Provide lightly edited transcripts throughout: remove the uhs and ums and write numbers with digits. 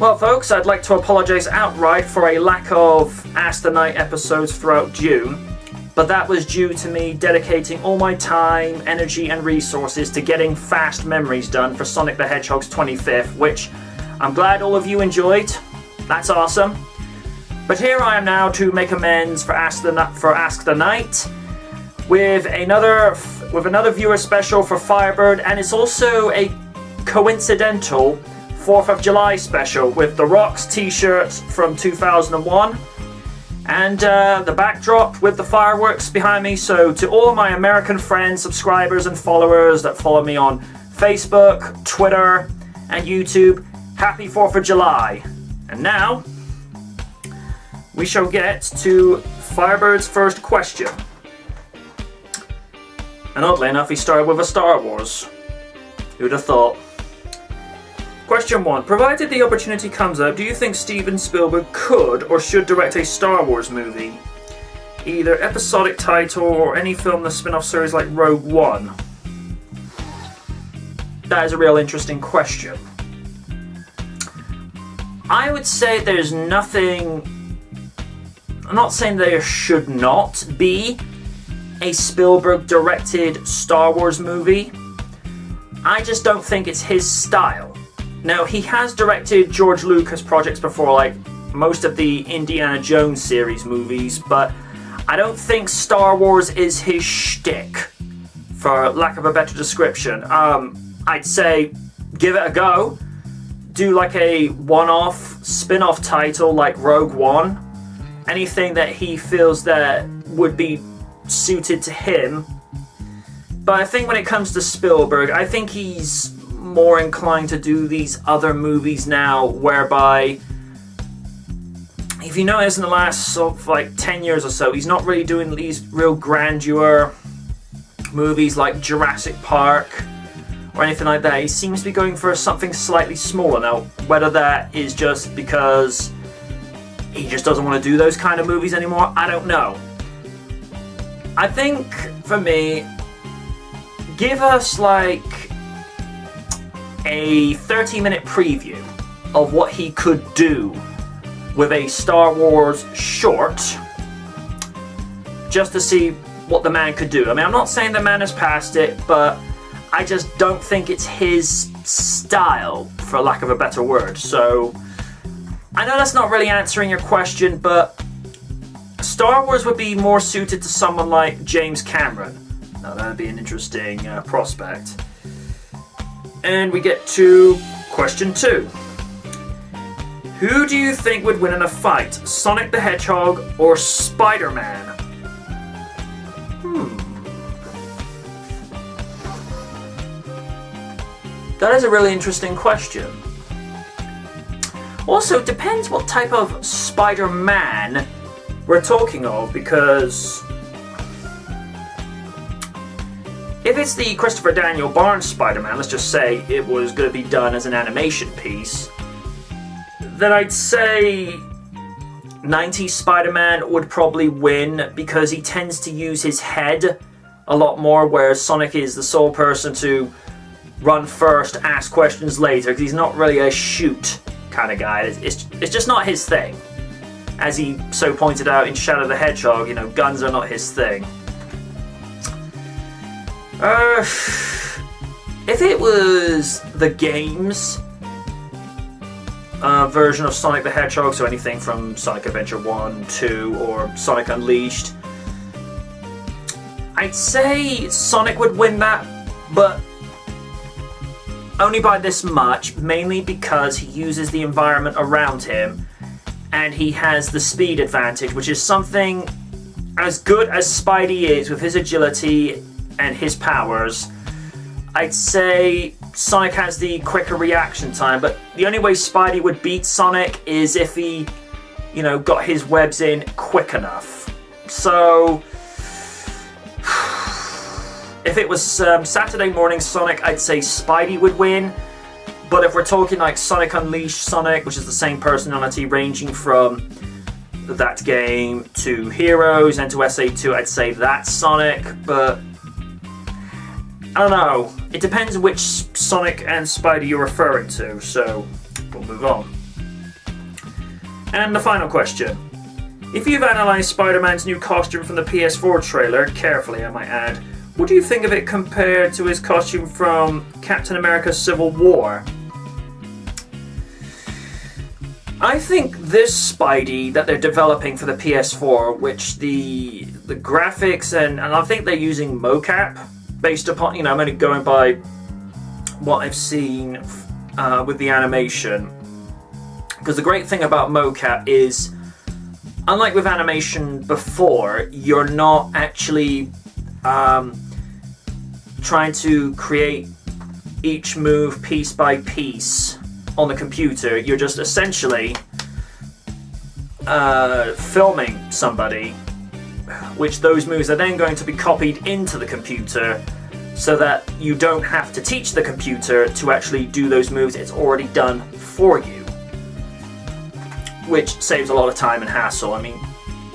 Well, folks, I'd like to apologise outright for a lack of Ask the Night episodes throughout June, but that was due to me dedicating all my time, energy and resources to getting Fast Memories done for Sonic the Hedgehog's 25th, which I'm glad all of you enjoyed. That's awesome. But here I am now to make amends for Ask the Night with another viewer special for Firebird, and it's also a coincidental 4th of July special with the Rocks t-shirt from 2001 and the backdrop with the fireworks behind me. So to all of my American friends, subscribers and followers that follow me on Facebook, Twitter and YouTube, happy 4th of July. And now we shall get to Firebird's first question. And oddly enough, he started with a Star Wars. Who'd have thought? Question 1. Provided the opportunity comes up, do you think Steven Spielberg could or should direct a Star Wars movie? Either episodic title or any film in the spin-off series like Rogue One? That is a real interesting question. I would say there's nothing... I'm not saying there should not be a Spielberg-directed Star Wars movie. I just don't think it's his style. Now, he has directed George Lucas projects before, like most of the Indiana Jones series movies, but I don't think Star Wars is his shtick, for lack of a better description. I'd say give it a go. Do like a one-off, spin-off title like Rogue One. Anything that he feels that would be suited to him. But I think when it comes to Spielberg, I think he's more inclined to do these other movies now, whereby, if you notice in the last sort of like 10 years or so, he's not really doing these real grandeur movies like Jurassic Park or anything like that. He seems to be going for something slightly smaller now, whether that is just because he just doesn't want to do those kind of movies anymore, I don't know. I think, for me, give us like a 30-minute preview of what he could do with a Star Wars short, just to see what the man could do. I mean, I'm not saying the man has passed it, but I just don't think it's his style, for lack of a better word. So, I know that's not really answering your question, but Star Wars would be more suited to someone like James Cameron. Now, that would be an interesting prospect. And we get to question 2. Who do you think would win in a fight, Sonic the Hedgehog or Spider-Man? That is a really interesting question. Also, it depends what type of Spider-Man we're talking of, because if it's the Christopher Daniel Barnes Spider-Man, let's just say it was going to be done as an animation piece, then I'd say 90s Spider-Man would probably win, because he tends to use his head a lot more, whereas Sonic is the sole person to run first, ask questions later, because he's not really a shoot kind of guy. It's just not his thing. As he so pointed out in Shadow the Hedgehog, you know, guns are not his thing. If it was the games version of Sonic the Hedgehog, so anything from Sonic Adventure 1, 2, or Sonic Unleashed, I'd say Sonic would win that, but only by this much, mainly because he uses the environment around him, and he has the speed advantage, which is something, as good as Spidey is with his agility and his powers, I'd say Sonic has the quicker reaction time, but the only way Spidey would beat Sonic is if he, you know, got his webs in quick enough. So, if it was Saturday morning Sonic, I'd say Spidey would win. But if we're talking like Sonic Unleashed Sonic, which is the same personality ranging from that game to Heroes and to SA2, I'd say that's Sonic. But I don't know. It depends which Sonic and Spidey you're referring to, so we'll move on. And the final question. If you've analysed Spider-Man's new costume from the PS4 trailer, carefully I might add, what do you think of it compared to his costume from Captain America Civil War? I think this Spidey that they're developing for the PS4, which the graphics and I think they're using mocap based upon, I'm only going by what I've seen with the animation. Because the great thing about mocap is, unlike with animation before, you're not actually trying to create each move piece by piece on the computer. You're just essentially filming somebody, which those moves are then going to be copied into the computer so that you don't have to teach the computer to actually do those moves. It's already done for you, which saves a lot of time and hassle. I mean,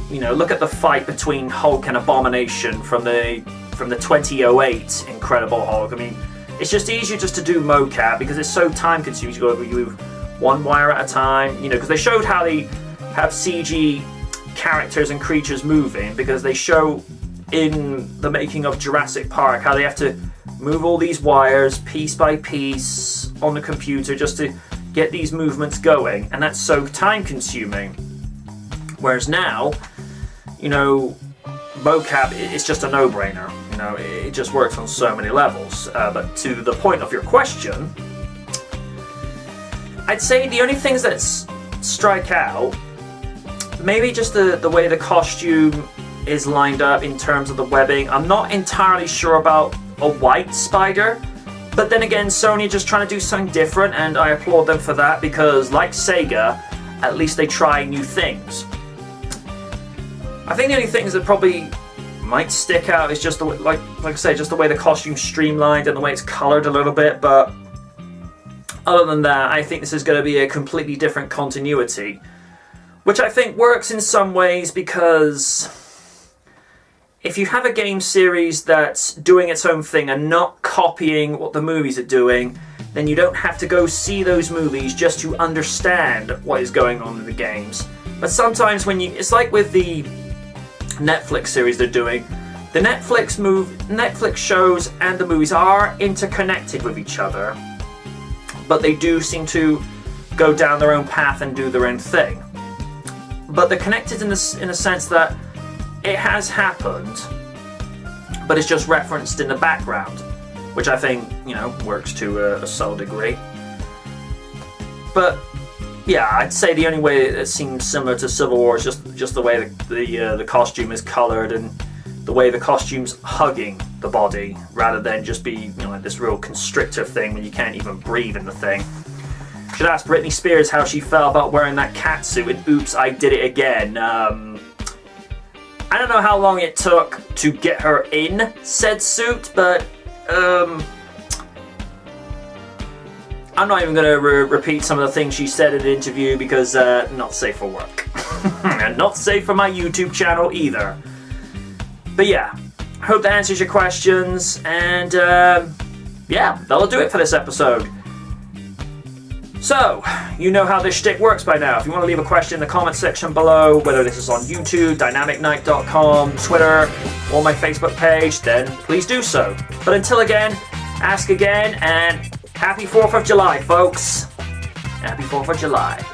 look at the fight between Hulk and Abomination from the 2008 Incredible Hulk. I mean, it's just easier just to do mocap because it's so time consuming. You got to move one wire at a time, because they showed how they have CG characters and creatures moving, because they show in the making of Jurassic Park how they have to move all these wires piece by piece on the computer just to get these movements going, and that's so time consuming. Whereas now, mocap is just a no-brainer. It just works on so many levels. But to the point of your question, I'd say the only things that strike out, maybe just the way the costume is lined up in terms of the webbing. I'm not entirely sure about a white spider, but then again, Sony are just trying to do something different, and I applaud them for that, because like Sega, at least they try new things. I think the only things that probably might stick out is just the way, like I say, just the way the costume's streamlined and the way it's coloured a little bit, but other than that, I think this is going to be a completely different continuity, which I think works in some ways, because if you have a game series that's doing its own thing and not copying what the movies are doing, then you don't have to go see those movies just to understand what is going on in the games. But sometimes it's like with the Netflix series they're doing, the Netflix shows and the movies are interconnected with each other, but they do seem to go down their own path and do their own thing. But they're connected in a sense that it has happened, but it's just referenced in the background, which I think, works to a solid degree. But yeah, I'd say the only way it seems similar to Civil War is just the way the costume is coloured and the way the costume's hugging the body, rather than just be like this real constrictor thing when you can't even breathe in the thing. Should ask Britney Spears how she felt about wearing that catsuit and Oops, I Did It Again. I don't know how long it took to get her in said suit, but I'm not even going to repeat some of the things she said in the interview, because not safe for work. And not safe for my YouTube channel either. But yeah, hope that answers your questions, and yeah, that'll do it for this episode. So, you know how this shtick works by now. If you want to leave a question in the comment section below, whether this is on YouTube, dynamicnight.com, Twitter, or my Facebook page, then please do so. But until again, ask again, and happy 4th of July, folks. Happy 4th of July.